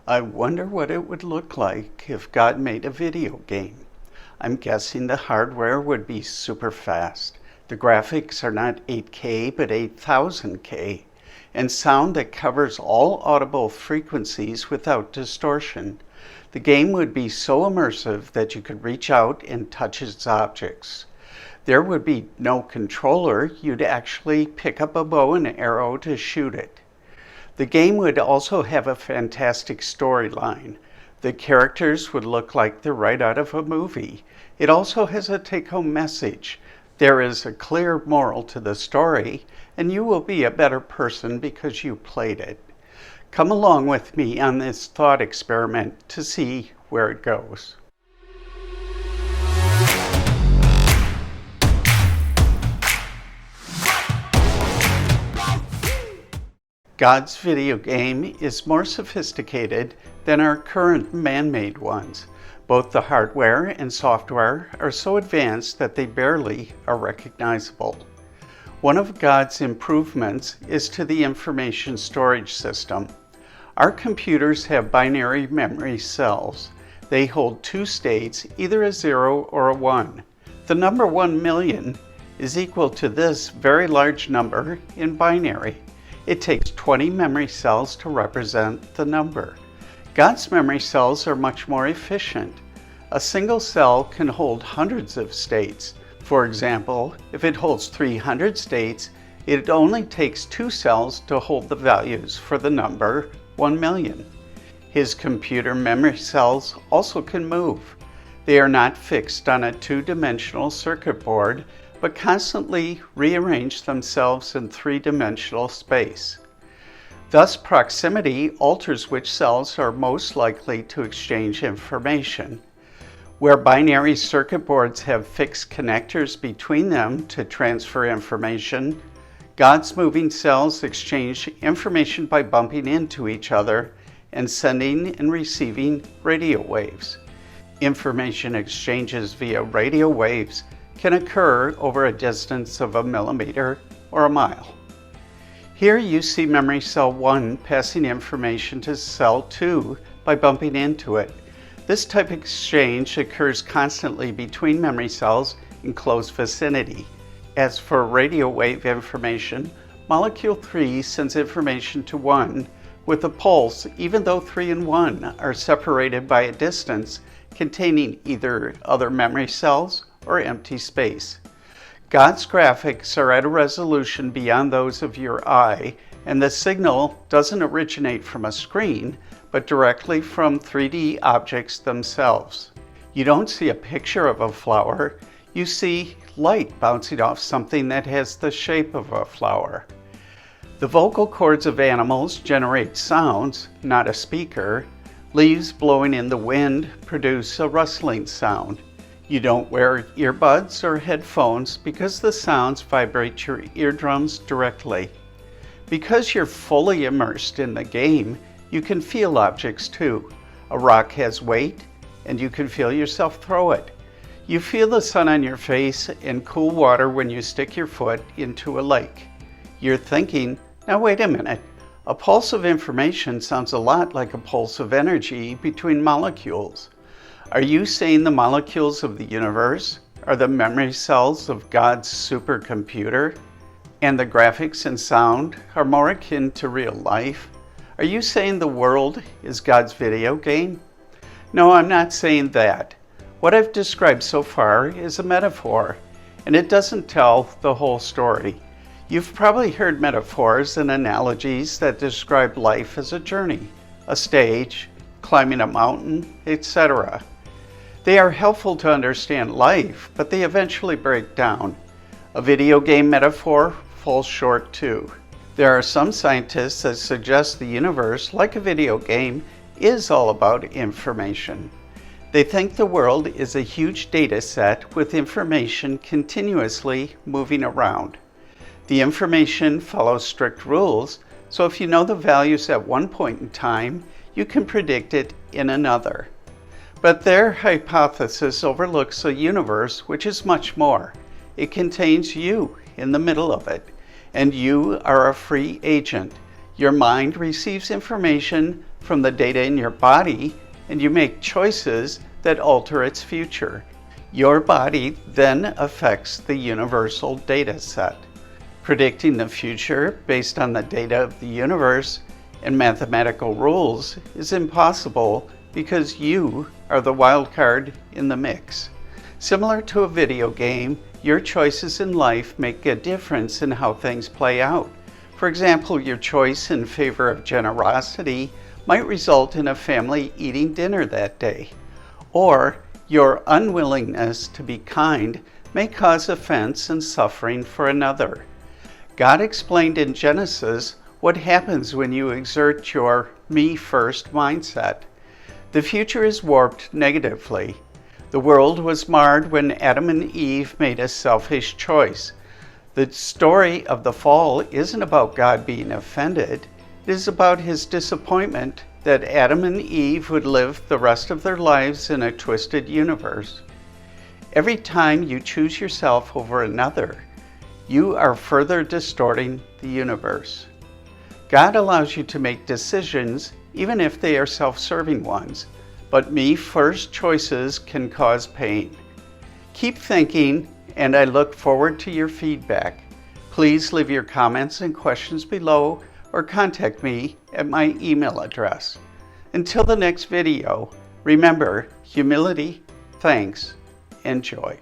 I wonder what it would look like if God made a video game. I'm guessing the hardware would be super fast. The graphics are not 8K but 8000K, and sound that covers all audible frequencies without distortion. The game would be so immersive that you could reach out and touch its objects. There would be no controller. You'd actually pick up a bow and arrow to shoot it. The game would also have a fantastic storyline. The characters would look like they're right out of a movie. It also has a take-home message. There is a clear moral to the story, and you will be a better person because you played it. Come along with me on this thought experiment to see where it goes. God's video game is more sophisticated than our current man-made ones. Both the hardware and software are so advanced that they barely are recognizable. One of God's improvements is to the information storage system. Our computers have binary memory cells. They hold two states, either a 0 or a 1. The number 1,000,000 is equal to this very large number in binary. It takes 20 memory cells to represent the number. God's memory cells are much more efficient. A single cell can hold hundreds of states. For example, if it holds 300 states, it only takes 2 cells to hold the values for the number 1,000,000. His computer memory cells also can move. They are not fixed on a two-dimensional circuit board, but constantly rearrange themselves in three-dimensional space. Thus, proximity alters which cells are most likely to exchange information. Where binary circuit boards have fixed connectors between them to transfer information, God's moving cells exchange information by bumping into each other and sending and receiving radio waves. Information exchanges via radio waves can occur over a distance of a millimeter or a mile. Here you see memory cell 1 passing information to cell 2 by bumping into it. This type of exchange occurs constantly between memory cells in close vicinity. As for radio wave information, molecule 3 sends information to 1 with a pulse, even though 3 and 1 are separated by a distance containing either other memory cells or empty space. God's graphics are at a resolution beyond those of your eye, and the signal doesn't originate from a screen, but directly from 3D objects themselves. You don't see a picture of a flower, you see light bouncing off something that has the shape of a flower. The vocal cords of animals generate sounds, not a speaker. Leaves blowing in the wind produce a rustling sound. You don't wear earbuds or headphones because the sounds vibrate your eardrums directly. Because you're fully immersed in the game, you can feel objects too. A rock has weight, and you can feel yourself throw it. You feel the sun on your face and cool water when you stick your foot into a lake. You're thinking, now wait a minute, a pulse of information sounds a lot like a pulse of energy between molecules. Are you saying the molecules of the universe are the memory cells of God's supercomputer, and the graphics and sound are more akin to real life? Are you saying the world is God's video game? No, I'm not saying that. What I've described so far is a metaphor, and it doesn't tell the whole story. You've probably heard metaphors and analogies that describe life as a journey, a stage, climbing a mountain, etc. They are helpful to understand life, but they eventually break down. A video game metaphor falls short too. There are some scientists that suggest the universe, like a video game, is all about information. They think the world is a huge data set with information continuously moving around. The information follows strict rules, so if you know the values at one point in time, you can predict it in another. But their hypothesis overlooks a universe which is much more. It contains you in the middle of it, and you are a free agent. Your mind receives information from the data in your body, and you make choices that alter its future. Your body then affects the universal data set. Predicting the future based on the data of the universe and mathematical rules is impossible because you are the wild card in the mix. Similar to a video game, your choices in life make a difference in how things play out. For example, your choice in favor of generosity might result in a family eating dinner that day, or your unwillingness to be kind may cause offense and suffering for another. God explained in Genesis what happens when you exert your me-first mindset. The future is warped negatively. The world was marred when Adam and Eve made a selfish choice. The story of the fall isn't about God being offended. It is about his disappointment that Adam and Eve would live the rest of their lives in a twisted universe. Every time you choose yourself over another, you are further distorting the universe. God allows you to make decisions even if they are self-serving ones, but me-first choices can cause pain. Keep thinking, and I look forward to your feedback. Please leave your comments and questions below or contact me at my email address. Until the next video, remember humility, thanks, and joy.